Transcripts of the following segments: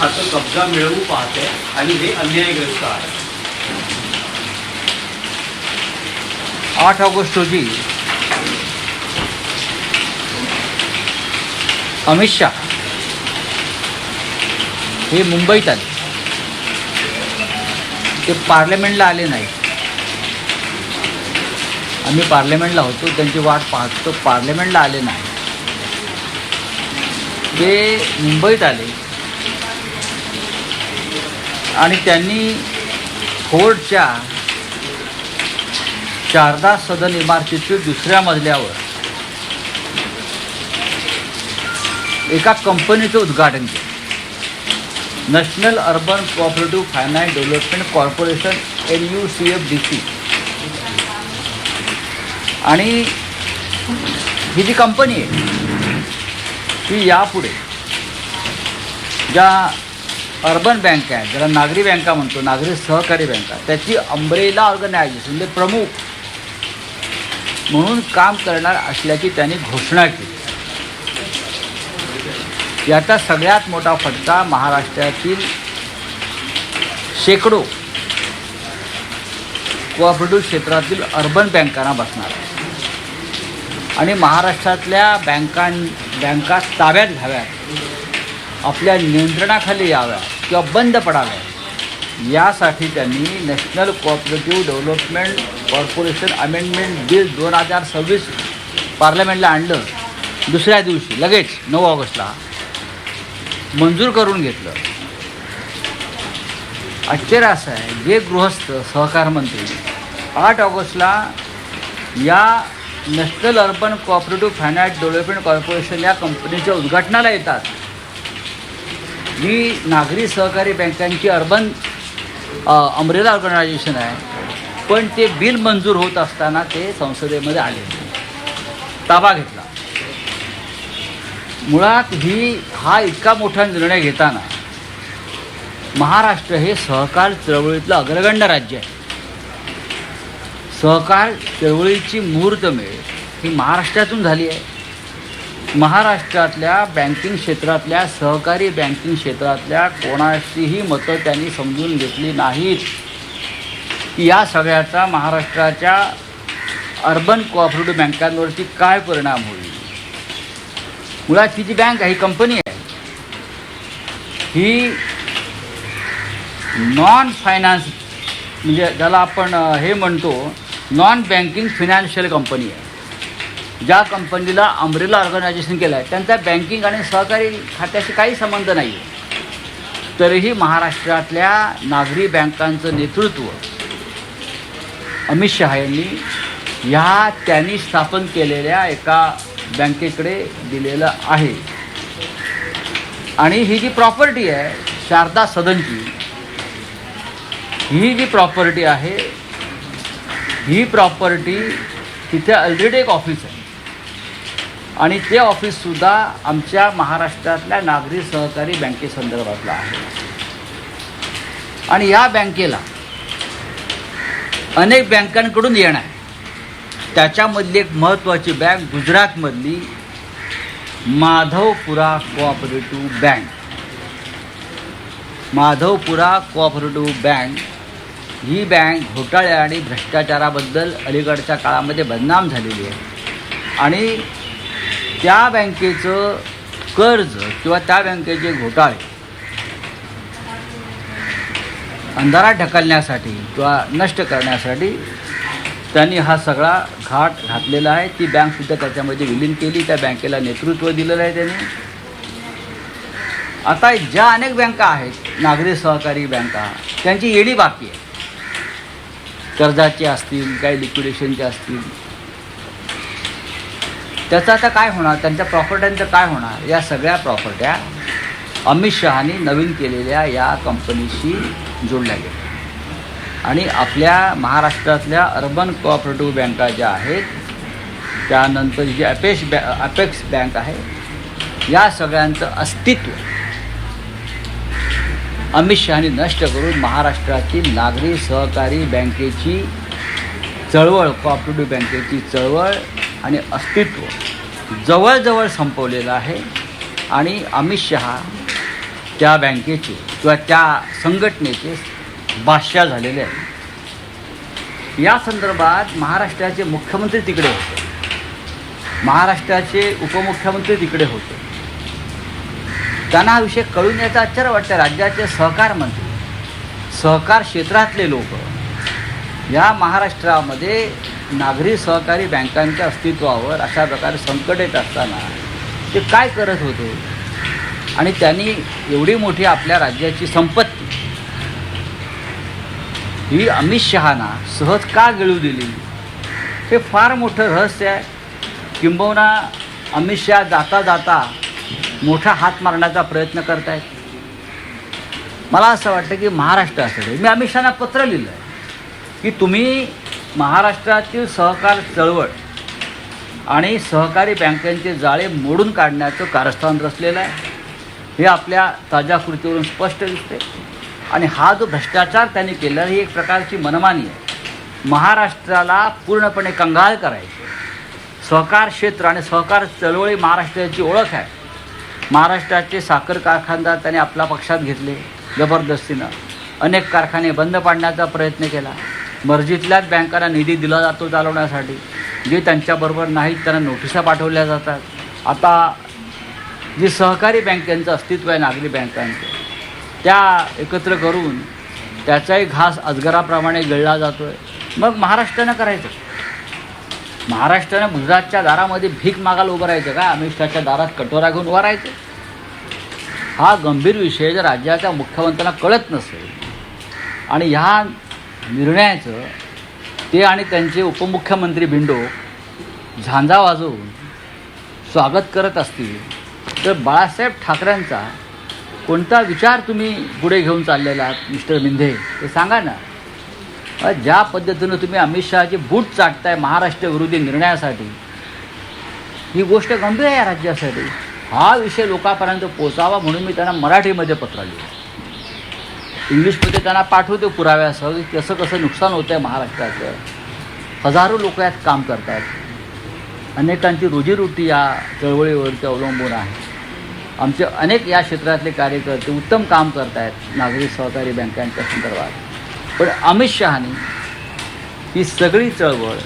खातं कब्जा मिळवू पाहते आणि हे अन्यायग्रस्त आहे. 8 ऑगस्ट रोजी अमित शहा हे मुंबईत आले. ते पार्लमेंटला आले नाही. आम्ही पार्लमेंटला होतो, त्यांची वाट पाहतो. पार्लमेंटला आले नाही, ते मुंबईत आले आणि त्यांनी फोर्टच्या शारदा सदन इमारतीच्या दुसऱ्या मजल्यावर एका कंपनीचं उद्घाटन केलं. National urban cooperative finance development corporation NUCFDC. आणि ही जी कंपनी आहे ही यापुढे ज्या अर्बन बँका आहेत, ज्याला नागरी बँका म्हणतो, नागरी सहकारी बँका, त्याची अंब्रेला ऑर्गनायझेशन म्हणजे प्रमुख म्हणून काम करणार असल्याची त्यांनी घोषणा केली. याचा सगळ्यात मोठा फटका महाराष्ट्रातील शेकडो कोऑपरेटिव्ह क्षेत्रातील अर्बन बँकांना बसणार आहे. आणि महाराष्ट्रातल्या बँका ताब्यात घ्याव्यात, आपल्या नियंत्रणाखाली याव्यात किंवा बंद पडाव्यात, यासाठी त्यांनी national cooperative development corporation amendment bill 2026 पार्लमेंटला आणलं. दुसऱ्या दिवशी लगेच 9 ऑगस्टला मंजूर करून घेतलं. आश्चर्य असं आहे, जे गृहस्थ सहकार मंत्री 8 ऑगस्टला या national urban cooperative finance development corporation या कंपनीच्या उद्घाटनाला येतात, जी नागरी सहकारी बँकांची अर्बन अंब्रेला ऑर्गनायझेशन आहे, पण ते बिल मंजूर होत असताना ते संसदेमध्ये आले, ताबा घेतला. मुळात हा इतका मोठा निर्णय घेताना महाराष्ट्र हे सहकार चळवळीतलं अग्रगण्य राज्य आहे. सहकार चळवळीची मुहूर्तमेढ ही महाराष्ट्रातून झाली आहे. महाराष्ट्रातल्या बँकिंग क्षेत्रातल्या, सहकारी बँकिंग क्षेत्रातल्या कोणाचीही मतं त्यांनी समजून घेतली नाहीत की या सगळ्याचा महाराष्ट्राच्या अर्बन कोऑपरेटिव्ह बँकांवरती काय परिणाम होईल. मुळात ही जी बँक आहे, ही कंपनी आहे, ही नॉन फायनान्स म्हणजे ज्याला आपण हे म्हणतो नॉन बँकिंग फिनान्शियल कंपनी आहे. ज्या कंपनीला अंब्रेला ऑर्गनायझेशन केलं आहे त्यांचा बँकिंग आणि सहकारी खात्याशी काही संबंध नाही आहे. तरीही महाराष्ट्रातल्या नागरी बँकांचं नेतृत्व अमित शहा यांनी त्यांनी स्थापन केलेल्या एका बँकेकडे दिलेलं आहे. आणि ही जी प्रॉपर्टी आहे शारदा सदनची, ही जी प्रॉपर्टी आहे, ही प्रॉपर्टी तिथे ऑलरेडी एक ऑफिस आहे आणि ते ऑफिससुद्धा आमच्या महाराष्ट्रातल्या नागरी सहकारी बँकेसंदर्भातलं आहे. आणि या बँकेला अनेक बँकांकडून येणं आहे. त्याच्यामधली एक महत्त्वाची बँक गुजरातमधली Madhavpura cooperative bank. Madhavpura cooperative bank ही बँक घोटाळे आणि भ्रष्टाचाराबद्दल अलीकडच्या काळामध्ये बदनाम झालेली आहे. आणि त्या बँकेचं कर्ज किंवा त्या बँकेचे घोटाळे अंधारात ढकलण्यासाठी किंवा नष्ट करण्यासाठी त्यांनी हा सगळा घाट घातलेला आहे. ती बँकसुद्धा त्याच्यामध्ये विलीन केली, त्या बँकेला नेतृत्व दिलेलं आहे त्यांनी. आता ज्या अनेक बँका आहेत नागरी सहकारी बँका, त्यांची येणी बाकी आहे. कर्जाची असतील, काही लिक्विडेशनचे असतील. त्याचं आता काय होणार, त्यांच्या प्रॉपर्ट्यांचं काय होणार. या सगळ्या प्रॉपर्ट्या अमित शहानी नवीन केलेल्या या कंपनीशी जोडल्या गेल्या. आणि आपल्या महाराष्ट्रातल्या अर्बन कोऑपरेटिव्ह बँका ज्या आहेत, त्यानंतर जी अपेक्स बँक आहे, या सगळ्यांचं अस्तित्व अमित शहानी नष्ट करून महाराष्ट्रातील नागरी सहकारी बँकेची चळवळ, कोऑपरेटिव्ह बँकेची चळवळ आणि अस्तित्व जवळजवळ संपवलेलं आहे. आणि अमित शहा त्या बँकेचे किंवा त्या संघटनेचे भाष्य झालेले आहे. या संदर्भात महाराष्ट्राचे मुख्यमंत्री तिकडे होते, महाराष्ट्राचे उपमुख्यमंत्री तिकडे होते. त्यांना हा विषय कळून यायचा आश्चर्य वाटतं. राज्याचे सहकार मंत्री, सहकार क्षेत्रातले लोक या महाराष्ट्रामध्ये नागरी सहकारी बँकांच्या अस्तित्वावर अशा प्रकारे संकट येत असताना ते काय करत होते आणि त्यांनी एवढी मोठी आपल्या राज्याची संपत्ती ही अमित शहाना सहज का गिळू दिली, हे फार मोठं रहस्य आहे. किंबहुना अमित शहा जाता जाता मोठा हात मारण्याचा प्रयत्न करत आहेत. मला असं वाटतं की महाराष्ट्रासाठी मी अमित शहाना पत्र लिहिलं आहे की तुम्ही महाराष्ट्रातील सहकार चळवळ आणि सहकारी बँकांचे जाळे मोडून काढण्याचं कारस्थान रचलेलं आहे. हे आपल्या ताज्या कृतीवरून स्पष्ट दिसते. आणि हा जो भ्रष्टाचार त्यांनी केला ही एक प्रकारची मनमानी आहे. महाराष्ट्राला पूर्णपणे कंगाल करायचे. सहकार क्षेत्र आणि सहकार चळवळी महाराष्ट्राची ओळख आहे. महाराष्ट्राचे साखर कारखानदार त्यांनी आपल्या पक्षात घेतले जबरदस्तीनं. अनेक कारखाने बंद पाडण्याचा प्रयत्न केला. मर्जीतल्याच बँकांना निधी दिला जातो चालवण्यासाठी. जे त्यांच्याबरोबर नाहीत त्यांना नोटिसा पाठवल्या जातात. आता जी सहकारी बँकांचं अस्तित्व आहे नागरी बँकांचं, त्या एकत्र करून त्याचाही घास अजगराप्रमाणे गिळला जातो आहे. मग महाराष्ट्रानं करायचं, महाराष्ट्रानं गुजरातच्या दारामध्ये भीक मागायला उभं राहायचं का? अमित शहाच्या दारात कटोरा घेऊन उभं राहायचं? हा गंभीर विषय जर राज्याच्या मुख्यमंत्र्यांना कळत नसेल आणि ह्या निर्णयाचं ते आणि त्यांचे उपमुख्यमंत्री भिंडो झांजा वाजवून स्वागत करत असतील तर बाळासाहेब ठाकरेंचा कोणता विचार तुम्ही पुढे घेऊन चाललेला आहात मिस्टर मिंधे, ते सांगा ना. ज्या पद्धतीनं तुम्ही अमित शहाचे बूट चाटताय महाराष्ट्र विरोधी निर्णयासाठी, ही गोष्ट गंभीर आहे या राज्यासाठी. हा विषय लोकांपर्यंत पोचावा म्हणून मी त्यांना मराठीमध्ये पत्र लिहिलं. इंग्लिशमध्ये त्यांना पाठवतो पुराव्यासह की कसं कसं नुकसान होतं आहे महाराष्ट्राचं. हजारो लोक यात काम करत आहेत. अनेकांची रोजीरोटी या चळवळीवरती अवलंबून आहे. आमचे अनेक या क्षेत्रातले कार्यकर्ते उत्तम काम करत आहेत नागरी सहकारी बँकांच्या संदर्भात. पण अमित शहानी ही सगळी चळवळ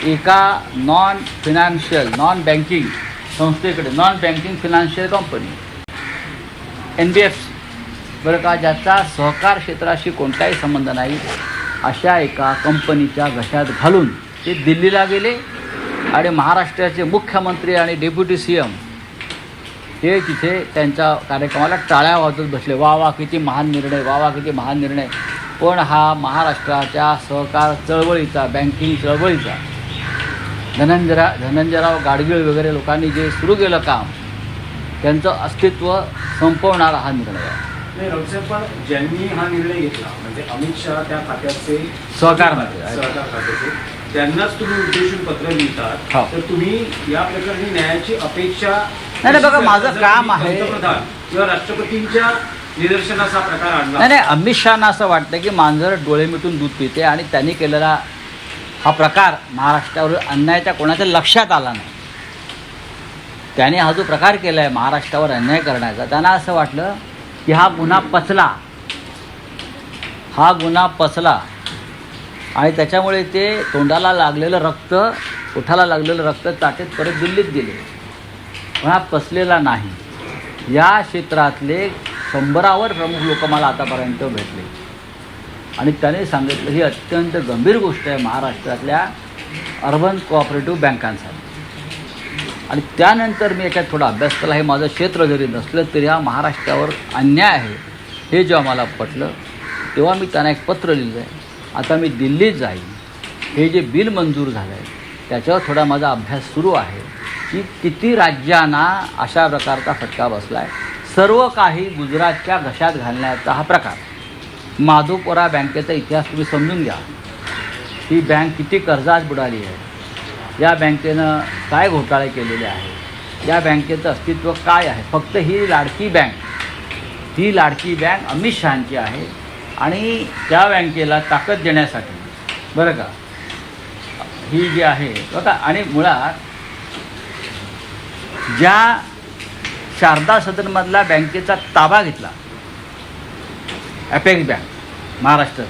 एका नॉन बँकिंग संस्थेकडे, non banking financial company NBFC बरं का, ज्याचा सहकार क्षेत्राशी कोणताही संबंध नाही, अशा एका कंपनीच्या घशात घालून ते दिल्लीला गेले आणि महाराष्ट्राचे मुख्यमंत्री आणि डेप्युटी CM हे तिथे त्यांच्या कार्यक्रमाला टाळ्या वाजवत बसले. वा वा किती महान निर्णय, वा वा किती महान निर्णय. पण हा महाराष्ट्राच्या सहकार चळवळीचा, बँकिंग चळवळीचा, धनंजयराव गाडगीळ वगैरे लोकांनी जे सुरू केलं काम, त्यांचं अस्तित्व संपवणारा हा निर्णय आहे. नाही रावसाहेब, पण ज्यांनी हा निर्णय घेतला म्हणजे अमित शहा त्या खात्याचे सहकार मंत्री, सहकार खात्याचे, त्यांनाच तुम्ही उद्देशून पत्र लिहितात. हो. तर तुम्ही या प्रकरणी न्यायाची अपेक्षा नाही बघा, माझं काम आहे पंतप्रधान किंवा राष्ट्रपतींच्या निदर्शनास हा प्रकार आणला. नाही, अमित शहाना असं वाटतं की मांजर डोळे मिटून दूध पिते आणि त्यांनी केलेला हा प्रकार महाराष्ट्रावर अन्यायाच्या कोणाच्या लक्षात आला नाही. त्याने हा जो प्रकार केला आहे महाराष्ट्रावर अन्याय करण्याचा, त्यांना असं वाटलं की हा गुन्हा पचला आणि त्याच्यामुळे ते तोंडाला लागलेलं रक्त, ओठाला लागलेलं रक्त चाटत परत दिल्लीत गेले. पण हा पचलेला नाही. या क्षेत्रातले 100वर प्रमुख लोक मला आतापर्यंत भेटले आणि त्याने सांगितलं ही अत्यंत गंभीर गोष्ट आहे महाराष्ट्रातल्या अर्बन कोऑपरेटिव्ह बँकांसाठी. आणि त्यानंतर मी याच्यात थोडा अभ्यास केला. हे माझं क्षेत्र जरी नसलं तरी हा महाराष्ट्रावर अन्याय आहे हे जेव्हा मला पटलं तेव्हा मी त्यांना एक पत्र लिहिलं आहे. आता मी दिल्लीत जाईन. हे जे बिल मंजूर झालं आहे त्याच्यावर थोडा माझा अभ्यास सुरू आहे की किती राज्यांना अशा प्रकारचा फटका बसला आहे. सर्व काही गुजरातच्या घशात घालण्याचा हा प्रकार. माधोपुरा बँकेचा इतिहास तुम्ही समजून घ्या. ही बँक किती कर्जात बुडाली आहे, या बँकेनं काय घोटाळे केलेले आहे, या बँकेचं अस्तित्व काय आहे. फक्त ही लाडकी बँक अमित शहांची आहे आणि त्या बँकेला ताकद देण्यासाठी बरं का ही जी आहे बघा. आणि मुळात ज्या शारदा सदनमधला बँकेचा ताबा घेतला अपेक्स बँक महाराष्ट्रात,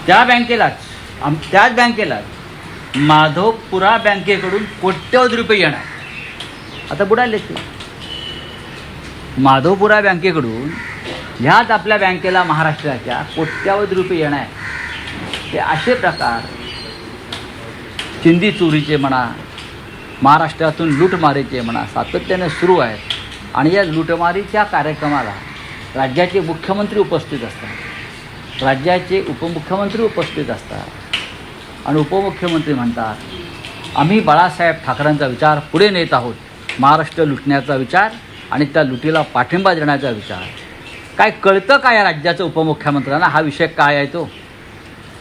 त्याच बँकेलाच माधवपुरा बँकेकडून कोट्यवधी रुपये येणार. आता बुडाले ते माधवपुरा बँकेकडून ह्याच आपल्या बँकेला महाराष्ट्राच्या कोट्यवधी रुपये येणार. हे असे प्रकार चिंदी चोरीचे म्हणा, महाराष्ट्रातून लूटमारीचे म्हणा सातत्याने सुरू आहेत. आणि या लूटमारीच्या कार्यक्रमाला राज्याचे मुख्यमंत्री उपस्थित असतात, राज्याचे उपमुख्यमंत्री उपस्थित असतात आणि उपमुख्यमंत्री म्हणतात आम्ही बाळासाहेब ठाकरेंचा विचार पुढे नेत आहोत, महाराष्ट्र लुटण्याचा विचार आणि त्या लुटीला पाठिंबा देण्याचा विचार. काय कळतं काय या राज्याचं उपमुख्यमंत्र्यांना हा विषय काय आहे तो?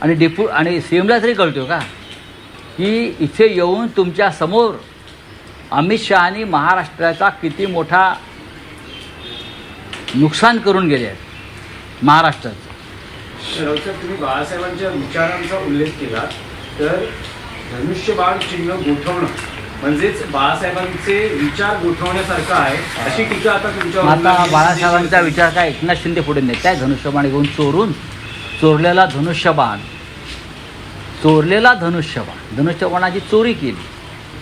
आणि सी एमला तरी कळतो का की इथे येऊन तुमच्या समोर अमित शहानी महाराष्ट्राचा किती मोठा नुकसान करून गेले आहेत महाराष्ट्राचं. राऊतसाहेब, तुम्ही बाळासाहेबांच्या विचारांचा उल्लेख केला तर धनुष्यबाण चिन्ह गोठवणं म्हणजेच बाळासाहेबांचे विचार गोठवण्यासारखं आहे अशी टीका आता तुमच्या. आता बाळासाहेबांचा विचार काय एकनाथ शिंदे पुढे नेत आहे धनुष्यबाण घेऊन चोरलेला धनुष्यबाणाची चोरी केली.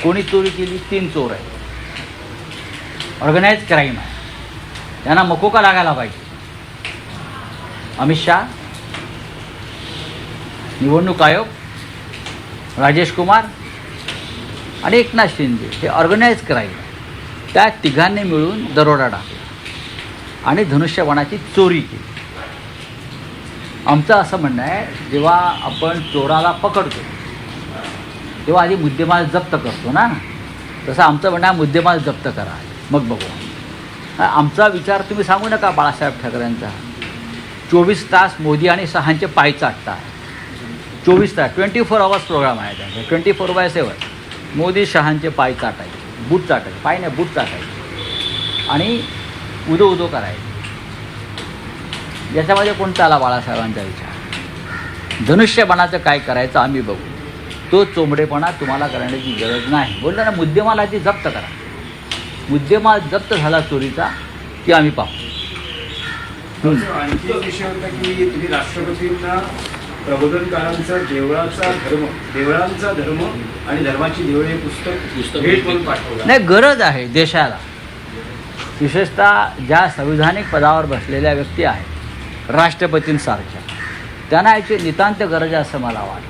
कोणी चोरी केली? 3 चोर आहेत. ऑर्गनाईज क्राईम आहे, त्यांना मकोका लागायला पाहिजे. अमित शहा, निवडणूक आयोग, राजेश कुमार आणि एकनाथ शिंदे हे ऑर्गनाईज क्राईम. त्या तिघांनी मिळून दरोडा टाकला आणि धनुष्यबाणाची चोरी केली. आमचं असं म्हणणं आहे जेव्हा आपण चोराला पकडतो तेव्हा आधी मुद्देमाल जप्त करतो ना, तसं आमचं म्हणणं आहे मुद्देमाल जप्त करा मग बघू. आमचा विचार तुम्ही सांगू नका बाळासाहेब ठाकरेंचा. 24 तास मोदी आणि शहांचे पाय चाटतात. 24 तास 24 आवर्स प्रोग्राम आहे त्यांचा, 24/7 मोदी शहांचे पाय चाटायचे, बूट चाटायचे, पाय नाही बूट चाटायचे आणि उदो करायचे. याच्यामध्ये कोणता आला बाळासाहेबांचा विचार? धनुष्यबाणाचं काय करायचं आम्ही बघू. तो चोंबडेपणा तुम्हाला करण्याची गरज नाही. बोललं ना मुद्देमाल आधी जप्त करा. मुद्देमाल जप्त झाला चोरीचा की आम्ही पाहू. आणखी एक विषय होता की तुम्ही राष्ट्रपतींना प्रबोधनकारांचा देवळांचा धर्म आणि धर्माची देवळे पुस्तक भेट म्हणून पाठवलं. नाही, गरज आहे देशाला. विशेषतः ज्या संविधानिक पदावर बसलेल्या व्यक्ती आहेत राष्ट्रपतींसारख्या, त्यांना याची नितांत गरज आहे असं मला वाटतं.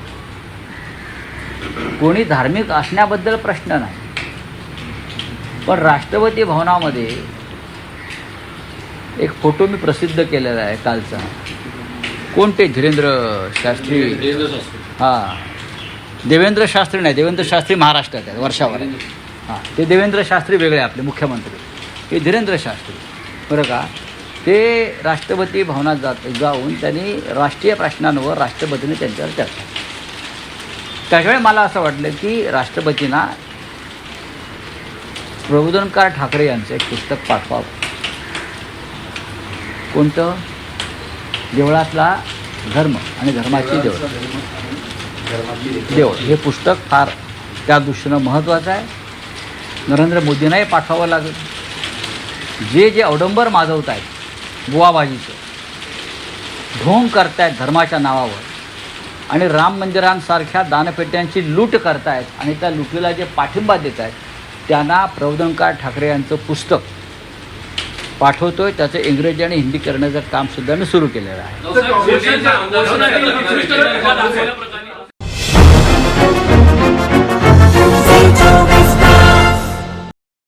कोणी धार्मिक असण्याबद्दल प्रश्न नाही, पण राष्ट्रपती भवनामध्ये एक फोटो मी प्रसिद्ध केलेला आहे कालचा. कोणते? धीरेंद्र शास्त्री. देवेंद्र शास्त्री महाराष्ट्रात आहेत, वर्षावर. ते देवेंद्र शास्त्री वेगळे आपले मुख्यमंत्री, हे धीरेंद्र शास्त्री बरं का. ते राष्ट्रपती भवनात जाऊन त्यांनी राष्ट्रीय प्रश्नांवर राष्ट्रपतींनी त्यांच्यावर चर्चा. त्यावेळी मला असं वाटलं की राष्ट्रपतींना प्रबोधनकार ठाकरे यांचं एक पुस्तक पाठवावं. कोणतं? देवळातला धर्म आणि धर्माची देवळ. हे पुस्तक फार त्या दृष्टीनं महत्त्वाचं आहे. नरेंद्र मोदींनाही पाठवावं लागेल. जे अवडंबर माजवत आहेत, बुवाबाजीचं ढोंग करतायत धर्माच्या नावावर आणि राम मंदिरांसारख्या दानपेट्यांची लूट करतायत आणि त्या लुटीला जे पाठिंबा देत आहेत त्यांना प्रबोधनकार ठाकरे यांचं पुस्तक पाठवतोय. त्याचं इंग्रजी आणि हिंदी करण्याचं कामसुद्धा मी सुरू केलेलं आहे.